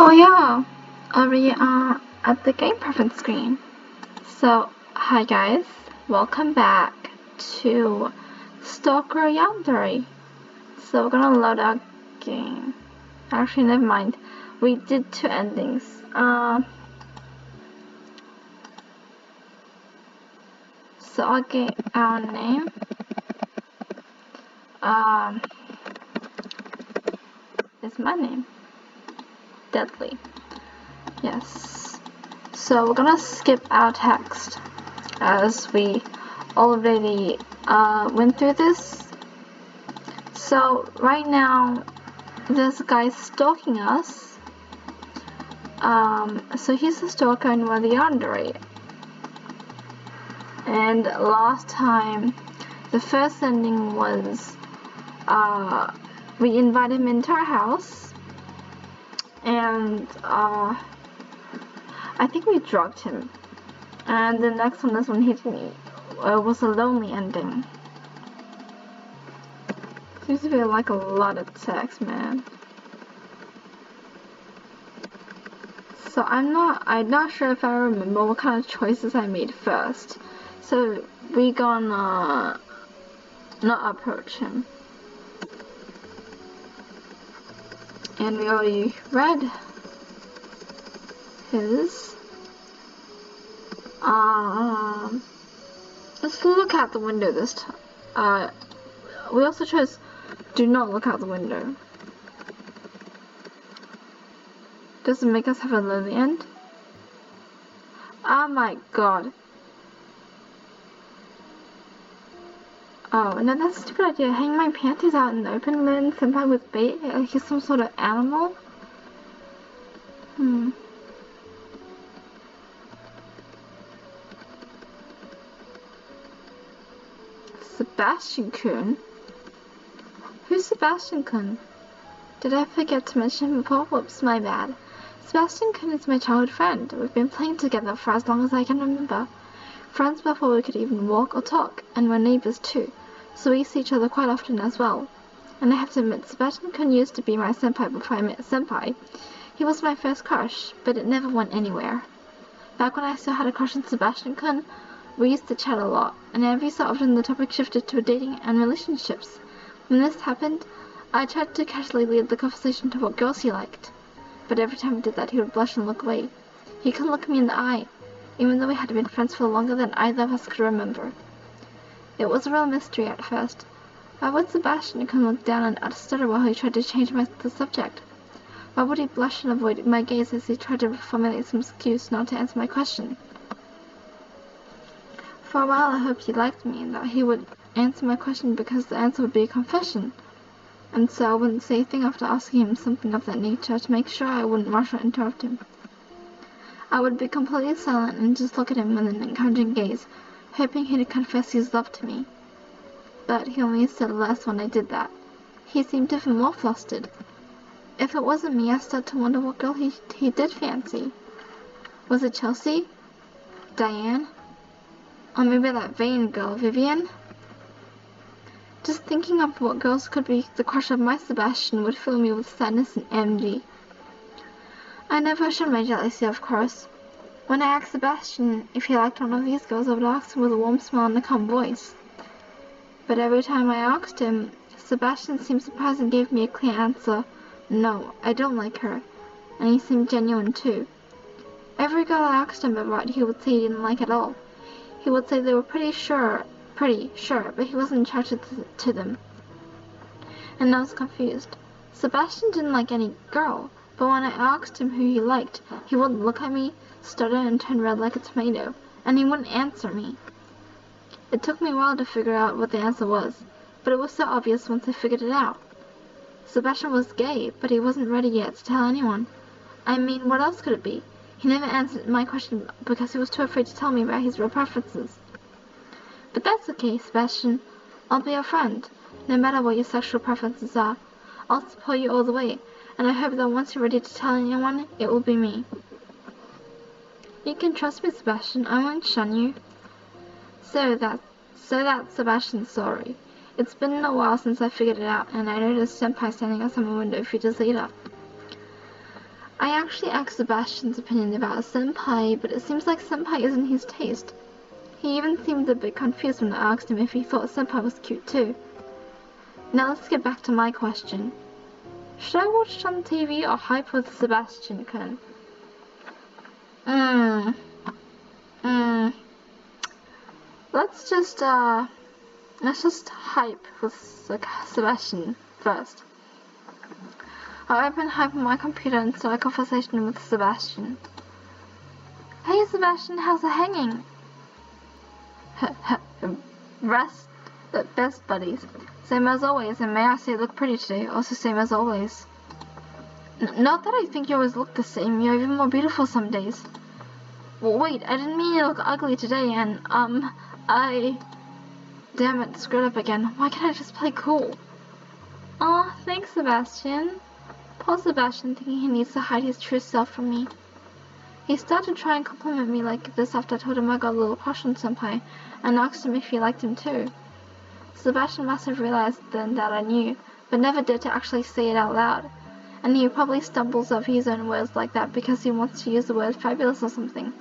Oh yeah, we are at the game preference screen. So, hi guys, welcome back to Stalker Yandere. So we're gonna load our game. Actually, never mind. We did two endings. So I'll get our name. Is my name Deadly? Yes. So we're gonna skip our text as we already went through this. So right now this guy's stalking us. So he's the stalker and we're the Yandere. And last time the first ending was we invited him into our house and I think we drugged him. And the next one is when he didn't eat. It was a lonely ending. Seems to be like a lot of text, man. So I'm not sure if I remember what kind of choices I made first. So we gonna not approach him. And we already read his. Let's look out the window this time. We also chose do not look out the window. Does it make us have a lonely end? Oh my god. Oh, no, that's a stupid idea. Hang my panties out in the open, letting senpai with bait like he's some sort of animal? Sebastian-kun? Who's Sebastian-kun? Did I forget to mention him before? Whoops, my bad. Sebastian-kun is my childhood friend. We've been playing together for as long as I can remember. Friends before we could even walk or talk, and we're neighbors too, so we see each other quite often as well. And I have to admit, Sebastian-kun used to be my senpai before I met senpai. He was my first crush, but it never went anywhere. Back when I still had a crush on Sebastian-kun, we used to chat a lot, and every so often the topic shifted to dating and relationships. When this happened, I tried to casually lead the conversation to what girls he liked. But every time I did that, he would blush and look away. He couldn't look me in the eye, even though we had been friends for longer than either of us could remember. It was a real mystery at first. Why would Sebastian-kun look down and stutter while he tried to change the subject? Why would he blush and avoid my gaze as he tried to formulate some excuse not to answer my question? For a while I hoped he liked me and that he would answer my question because the answer would be a confession. And so I wouldn't say a thing after asking him something of that nature to make sure I wouldn't rush or interrupt him. I would be completely silent and just look at him with an encouraging gaze, hoping he'd confess his love to me. But he only said less when I did that. He seemed even more flustered. If it wasn't me, I started to wonder what girl he did fancy. Was it Chelsea? Diane? Or maybe that vain girl, Vivian? Just thinking of what girls could be the crush of my Sebastian would fill me with sadness and envy. I never showed my jealousy, of course. When I asked Sebastian if he liked one of these girls, I would ask him with a warm smile and a calm voice. But every time I asked him, Sebastian seemed surprised and gave me a clear answer. No, I don't like her. And he seemed genuine too. Every girl I asked him about he would say he didn't like at all. He would say they were pretty sure, but he wasn't attracted to them. And I was confused. Sebastian didn't like any girl, but when I asked him who he liked, he wouldn't look at me, stutter and turn red like a tomato, and he wouldn't answer me. It took me a while to figure out what the answer was, but it was so obvious once I figured it out. Sebastian was gay, but he wasn't ready yet to tell anyone. I mean, what else could it be? He never answered my question because he was too afraid to tell me about his real preferences. But that's okay, Sebastian. I'll be your friend, no matter what your sexual preferences are. I'll support you all the way, and I hope that once you're ready to tell anyone, it will be me. You can trust me, Sebastian. I won't shun you. So that's Sebastian's story. It's been a while since I figured it out, and I noticed Senpai standing outside my window a few days later. I actually asked Sebastian's opinion about senpai, but it seems like senpai isn't his taste. He even seemed a bit confused when I asked him if he thought senpai was cute too. Now let's get back to my question. Should I watch it on TV or hype with Sebastian Kun? Let's just hype with Sebastian first. I'll open hype on my computer and start a conversation with Sebastian. Hey Sebastian, how's it hanging? Best buddies. Same as always, and may I say look pretty today, also same as always. Not that I think you always look the same, you're even more beautiful some days. Well, wait, I didn't mean you look ugly today, and, Damn it, screwed up again. Why can't I just play cool? Aw, thanks, Sebastian. Poor Sebastian, thinking he needs to hide his true self from me. He started to try and compliment me like this after I told him I got a little crush on senpai, and asked him if he liked him too. Sebastian must have realized then that I knew, but never dared to actually say it out loud. And he probably stumbles over his own words like that because he wants to use the word fabulous or something,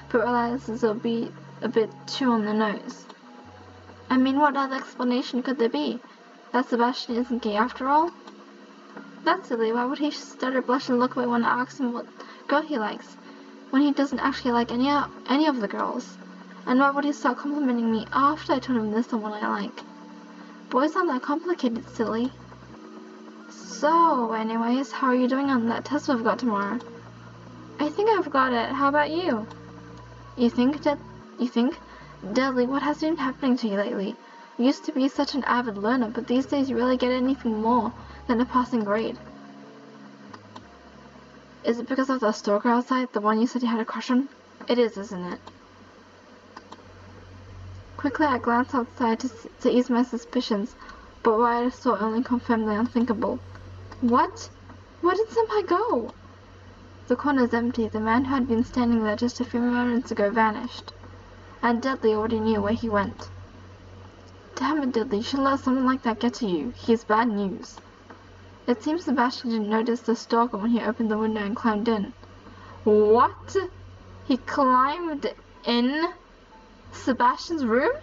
but realizes it'll be a bit too on the nose. I mean, what other explanation could there be? That Sebastian isn't gay after all? That's silly. Why would he stutter, blush, and look away when I ask him what girl he likes, when he doesn't actually like any of the girls? And why would he start complimenting me after I told him there's someone I like? Boys aren't that complicated, silly. So, anyways, how are you doing on that test we've got tomorrow? I think I've got it. How about you? You think? Deadly, what has been happening to you lately? You used to be such an avid learner, but these days you rarely get anything more than a passing grade. Is it because of the stalker outside, the one you said you had a crush on? It is, isn't it? Quickly I glanced outside to ease my suspicions, but what I saw only confirmed the unthinkable. What? Where did senpai go? The corner's empty. The man who had been standing there just a few moments ago vanished. And Dudley already knew where he went. Damn it, Dudley, you shouldn't let someone like that get to you. He is bad news. It seems Sebastian didn't notice the stalker when he opened the window and climbed in. What? He climbed in Sebastian's room?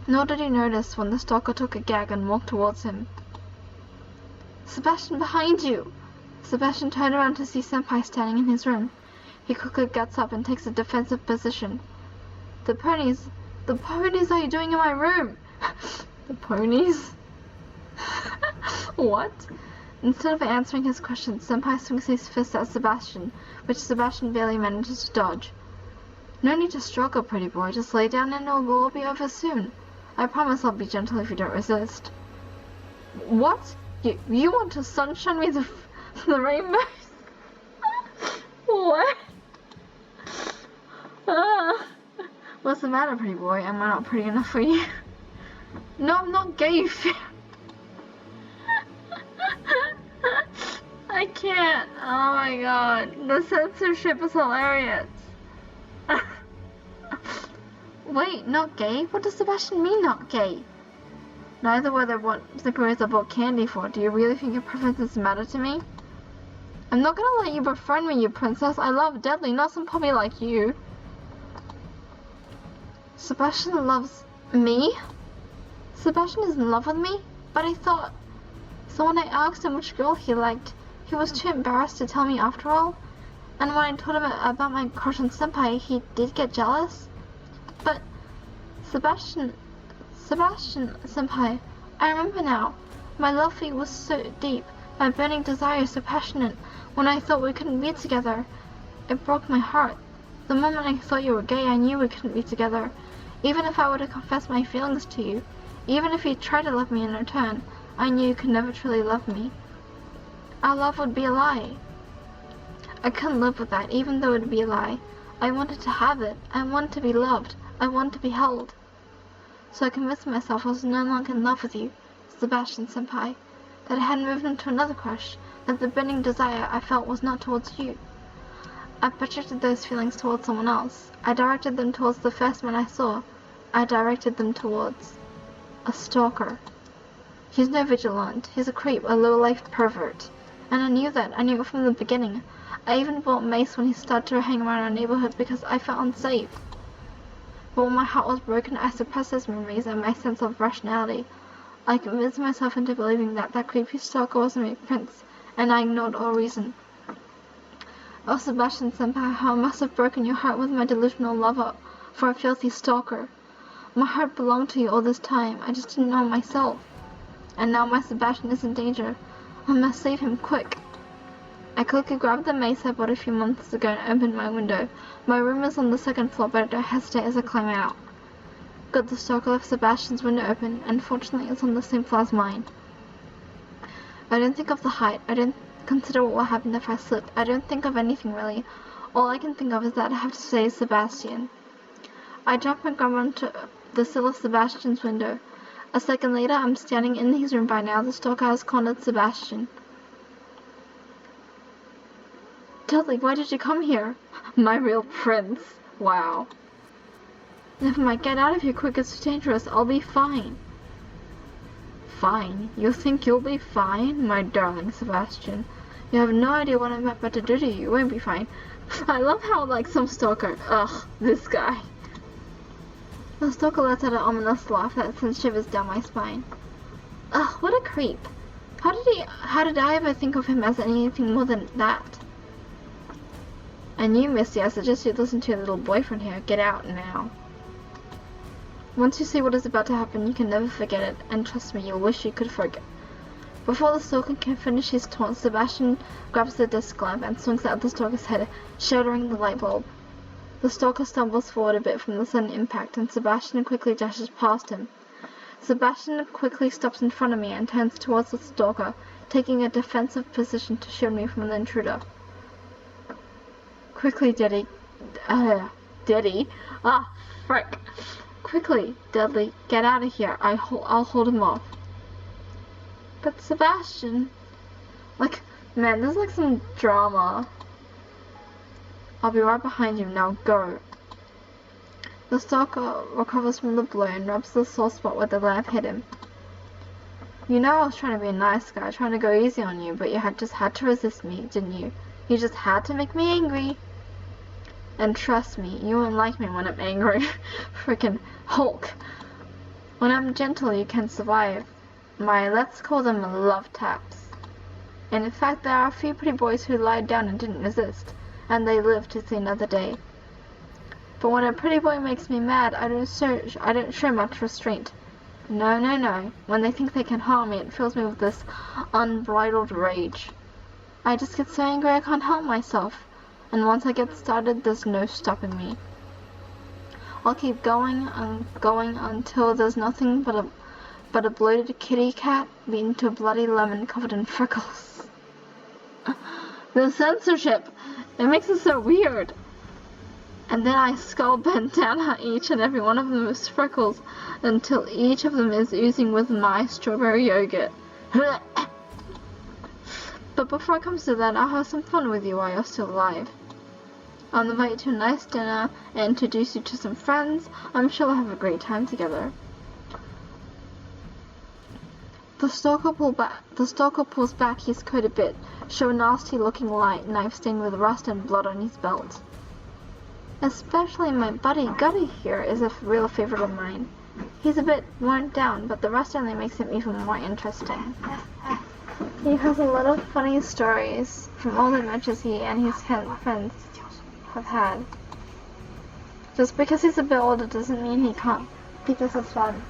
Nor did he notice when the stalker took a gag and walked towards him. Sebastian, behind you! Sebastian turned around to see senpai standing in his room. He quickly gets up and takes a defensive position. The ponies are you doing in my room? The ponies? What? Instead of answering his question, senpai swings his fist at Sebastian, which Sebastian barely manages to dodge. No need to struggle, pretty boy. Just lay down and it will all be over soon. I promise I'll be gentle if you don't resist. What? You want to sunshine me the rainbows? What? What's the matter, pretty boy? Am I not pretty enough for you? No, I'm not gay, you fear. I can't. Oh my god. The censorship is hilarious. Wait, not gay? What does Sebastian mean, not gay? Neither were what the boys I bought candy for. Do you really think your preferences matter to me? I'm not gonna let you befriend me, you princess. I love Deadly, not some puppy like you. Sebastian loves me? Sebastian is in love with me? But I thought... So when I asked him which girl he liked, he was too embarrassed to tell me after all. And when I told him about my crush on senpai, he did get jealous. But... Sebastian senpai, I remember now. My love for you was so deep, my burning desire so passionate, when I thought we couldn't be together. It broke my heart. The moment I thought you were gay, I knew we couldn't be together. Even if I were to confess my feelings to you, even if you tried to love me in return, I knew you could never truly love me. Our love would be a lie. I couldn't live with that, even though it would be a lie. I wanted to have it. I wanted to be loved. I wanted to be held. So I convinced myself I was no longer in love with you, Sebastian senpai, that I had moved into another crush, that the burning desire I felt was not towards you. I projected those feelings towards someone else. I directed them towards the first man I saw. I directed them towards a stalker. He's no vigilante. He's a creep, a low-life pervert. And I knew that. I knew it from the beginning. I even bought Mace when he started to hang around our neighborhood because I felt unsafe. But when my heart was broken, I suppressed those memories and my sense of rationality. I convinced myself into believing that that creepy stalker was my prince, and I ignored all reason. Oh, Sebastian Senpai, how I must have broken your heart with my delusional love for a filthy stalker. My heart belonged to you all this time. I just didn't know myself. And now my Sebastian is in danger. I must save him quick. I quickly grabbed the mace I bought a few months ago and opened my window. My room is on the second floor, but I don't hesitate as I climb out. Good, the stalker left Sebastian's window open, and fortunately it's on the same floor as mine. I don't think of the height. I don't consider what will happen if I slip. I don't think of anything really. All I can think of is that I have to save Sebastian. I jump and grab onto the sill of Sebastian's window. A second later, I'm standing in his room by now. The stalker has cornered Sebastian. Dudley, why did you come here? My real prince. Wow. Never mind, get out of here quick, it's dangerous. I'll be fine. Fine? You think you'll be fine? My darling Sebastian. You have no idea what I'm about to do to you. You won't be fine. I love how, like, some stalker. Ugh, this guy. The stalker lets out an ominous laugh that sends shivers down my spine. Ugh, what a creep. How did I ever think of him as anything more than that? And you, Misty, I suggest you listen to your little boyfriend here. Get out now. Once you see what is about to happen, you can never forget it, and trust me, you'll wish you could forget. Before the stalker can finish his taunt, Sebastian grabs the desk lamp and swings it at the stalker's head, shattering the light bulb. The stalker stumbles forward a bit from the sudden impact, and Sebastian quickly dashes past him. Sebastian quickly stops in front of me and turns towards the stalker, taking a defensive position to shield me from the intruder. Quickly, Daddy. Daddy? Ah, frick. Quickly, Dudley, get out of here. I'll hold him off. But Sebastian... Like, man, there's like some drama. I'll be right behind you. Now go. The stalker recovers from the blow and rubs the sore spot where the lamp hit him. You know I was trying to be a nice guy, trying to go easy on you, but you just had to resist me, didn't you? You just had to make me angry. And trust me, you won't like me when I'm angry. Frickin' Hulk. When I'm gentle, you can survive. Let's call them love taps. And in fact, there are a few pretty boys who lied down and didn't resist, and they lived to see another day. But when a pretty boy makes me mad, I don't show much restraint. No, no, no. When they think they can harm me, it fills me with this unbridled rage. I just get so angry I can't help myself. And once I get started, there's no stopping me. I'll keep going and going until there's nothing but a bloated kitty cat beaten to a bloody lemon covered in freckles. The censorship! It makes it so weird! And then I skull bend down at each and every one of them with freckles until each of them is oozing with my strawberry yogurt. But before it comes to that, I'll have some fun with you while you're still alive. I'll invite you to a nice dinner and introduce you to some friends. I'm sure we'll have a great time together. The stalker pulls back his coat a bit, show a nasty-looking light knife stained with rust and blood on his belt. Especially my buddy Gutty here is a real favorite of mine. He's a bit worn down, but the rust only makes him even more interesting. He has a lot of funny stories from all the adventures he and his friends have had. Just because he's a bit older doesn't mean he can't be just as fun.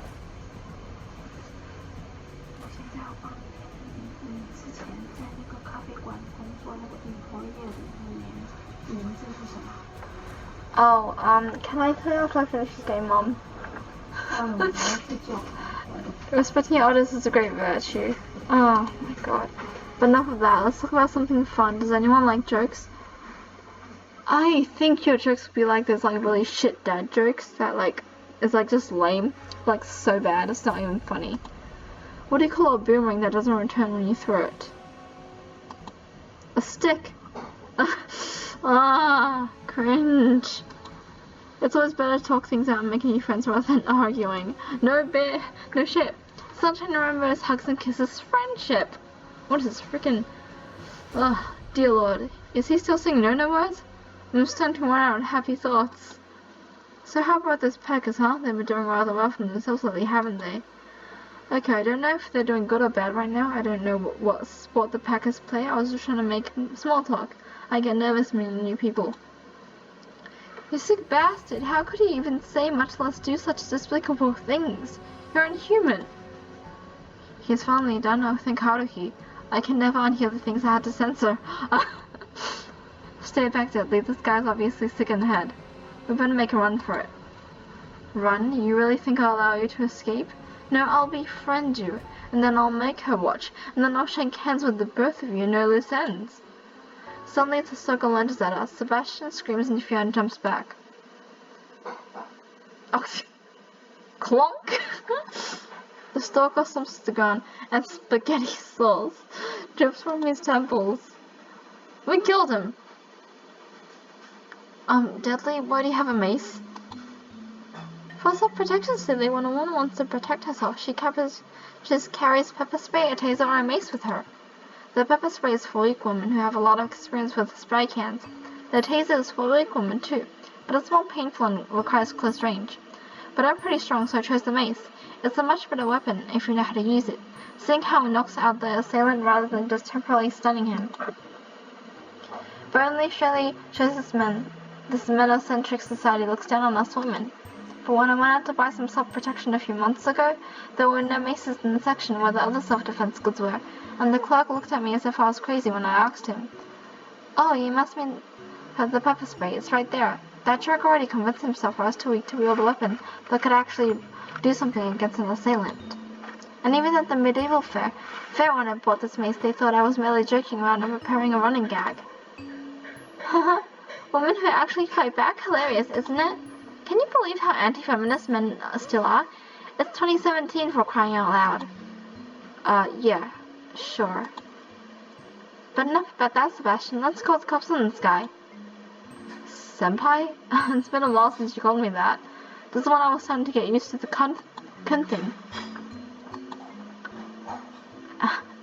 Oh, can I tell you after I finish this game, Mom? Respecting your elders is a great virtue. Oh my god. But enough of that, let's talk about something fun. Does anyone like jokes? I think your jokes would be like those like really shit dad jokes that like is like just lame. Like so bad, it's not even funny. What do you call a boomerang that doesn't return when you throw it? A stick. Ah, cringe. It's always better to talk things out and make new friends rather than arguing. No shit. Sunshine and rainbows, hugs and kisses, friendship. What is this freaking Ugh, dear Lord, is he still singing no words? I'm starting to run out of happy thoughts. So how about those Packers, huh? They've been doing rather well for themselves lately, haven't they? Okay, I don't know if they're doing good or bad right now. I don't know what sport the Packers play. I was just trying to make small talk. I get nervous meeting new people. You sick bastard! How could he even say, much less do such despicable things? You're inhuman! He's finally done. Oh, thank Haruhi. I can never unhear the things I had to censor. Stay back, Dudley. This guy's obviously sick in the head. We better make a run for it. Run? You really think I'll allow you to escape? No, I'll befriend you, and then I'll make her watch, and then I'll shake hands with the both of you, no loose ends. Suddenly the Stalker lunges at us. Sebastian screams in fear and jumps back. Oh, clonk! The Stalker slumps to the ground, and spaghetti sauce drips from his temples. We killed him! Dudley, why do you have a mace? For self-protection, silly. When a woman wants to protect herself, she carries pepper spray, a taser, or a mace with her. The pepper spray is for weak women who have a lot of experience with spray cans. The taser is for weak women too, but it's more painful and requires close range. But I'm pretty strong, so I chose the mace. It's a much better weapon if you know how to use it, seeing how it knocks out the assailant rather than just temporarily stunning him. Burnley surely shows this menocentric society looks down on us women. But when I went out to buy some self-protection a few months ago, there were no maces in the section where the other self-defense goods were, and the clerk looked at me as if I was crazy when I asked him. Oh, you must mean the pepper spray. It's right there. That jerk already convinced himself I was too weak to wield a weapon that could actually do something against an assailant. And even at the medieval fair when I bought this mace, they thought I was merely joking around and preparing a running gag. Haha, women who actually fight back? Hilarious, isn't it? Can you believe how anti-feminist men still are? It's 2017 for crying out loud. Yeah, sure. But enough about that, Sebastian. Let's call the cops on this guy. Senpai? It's been a while since you called me that. This is when I was starting to get used to the kun thing.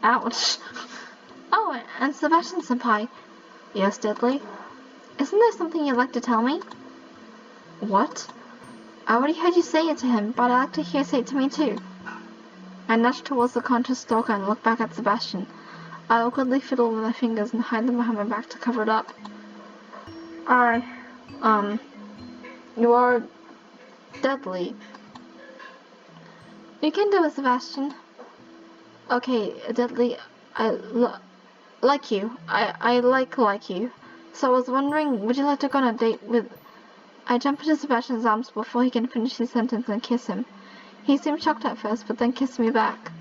Ouch. Oh, and Sebastian Senpai. Yes, Dudley? Isn't there something you'd like to tell me? What? I already heard you say it to him, but I'd like to hear say it to me too. I nudged towards the conscious Stalker and looked back at Sebastian. I awkwardly fiddled with my fingers and hid them behind my back to cover it up. You are Dudley. You can do it, Sebastian. Okay, Dudley, I like you. I like you. So I was wondering, would you like to go on a date with... I jumped into Sebastian's arms before he can finish his sentence and kiss him. He seemed shocked at first, but then kissed me back.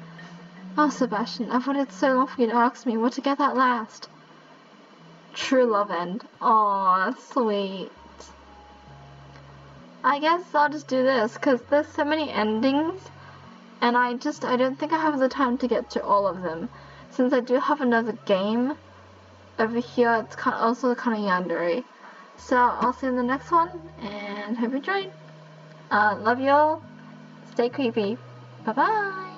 Oh, Sebastian, I've waited so long for you to ask me. We're together at last. True love end. Aw, sweet. I guess I'll just do this, because there's so many endings, and I don't think I have the time to get to all of them. Since I do have another game over here, it's also kind of Yandere. So I'll see you in the next one, and hope you enjoyed. Love you all. Stay creepy. Bye-bye.